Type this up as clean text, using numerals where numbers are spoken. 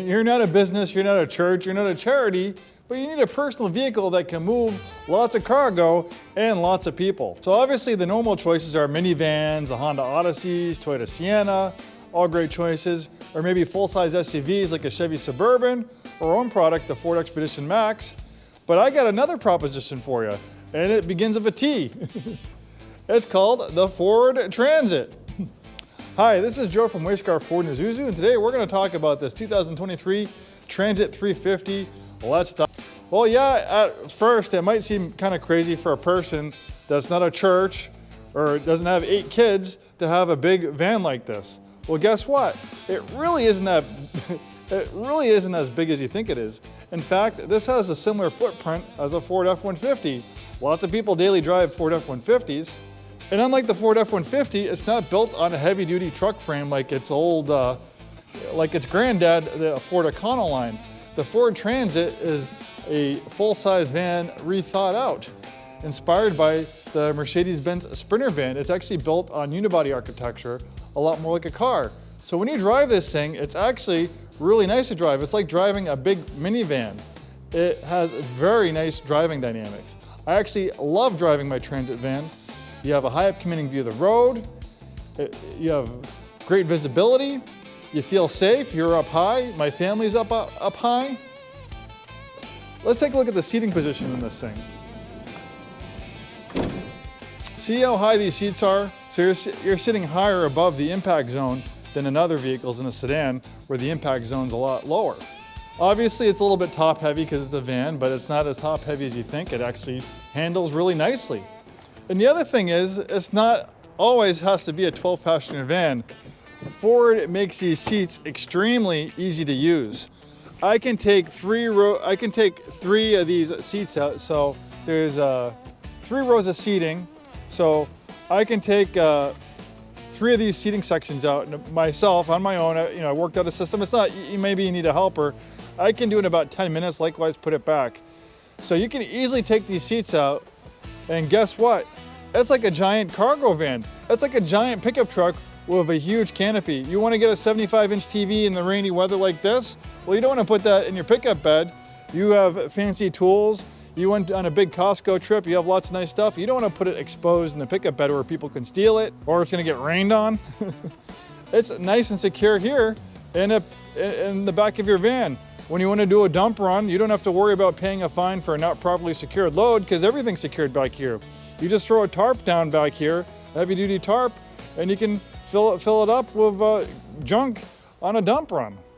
You're not a business, you're not a church, you're not a charity, but you need a personal vehicle that can move lots of cargo and lots of people. So obviously the normal choices are minivans, the Honda Odysseys, Toyota Sienna, all great choices, or maybe full-size SUVs like a Chevy Suburban, or our own product, the Ford Expedition Max. But I got another proposition for you, and it begins with a T. It's called the Ford Transit. Hi, this is Joe from Way Scarff Ford Isuzu, and today we're going to talk about this 2023 Transit-350. Let's talk. Well, yeah, at first it might seem kind of crazy for a person that's not a church or doesn't have 8 kids to have a big van like this. Well, guess what? It really isn't as big as you think it is. In fact, this has a similar footprint as a Ford F-150. Lots of people daily drive Ford F-150s. And unlike the Ford F-150, it's not built on a heavy-duty truck frame like its old, like its granddad, the Ford Econoline. The Ford Transit is a full-size van rethought out, inspired by the Mercedes-Benz Sprinter van. It's actually built on unibody architecture, a lot more like a car. So when you drive this thing, it's actually really nice to drive. It's like driving a big minivan. It has very nice driving dynamics. I actually love driving my Transit van. You have a high up commanding view of the road. You have great visibility. You feel safe, you're up high. My family's up high. Let's take a look at the seating position in this thing. See how high these seats are? So you're sitting higher above the impact zone than in other vehicles in a sedan where the impact zone's a lot lower. Obviously it's a little bit top heavy because it's a van, but it's not as top heavy as you think. It actually handles really nicely. And the other thing is, it's not always has to be a 12-passenger van. Ford makes these seats extremely easy to use. I can take three of these seats out. So there's 3 rows of seating. So I can take 3 of these seating sections out myself on my own. I worked out a system. It's not, maybe you need a helper. I can do it in about 10 minutes, likewise put it back. So you can easily take these seats out, and guess what? It's like a giant cargo van. It's like a giant pickup truck with a huge canopy. You want to get a 75-inch TV in the rainy weather like this? Well, you don't want to put that in your pickup bed. You have fancy tools. You went on a big Costco trip, you have lots of nice stuff. You don't want to put it exposed in the pickup bed where people can steal it or it's going to get rained on. It's nice and secure here in the back of your van. When you want to do a dump run, you don't have to worry about paying a fine for a not properly secured load because everything's secured back here. You just throw a tarp down back here, a heavy-duty tarp, and you can fill it up with junk on a dump run.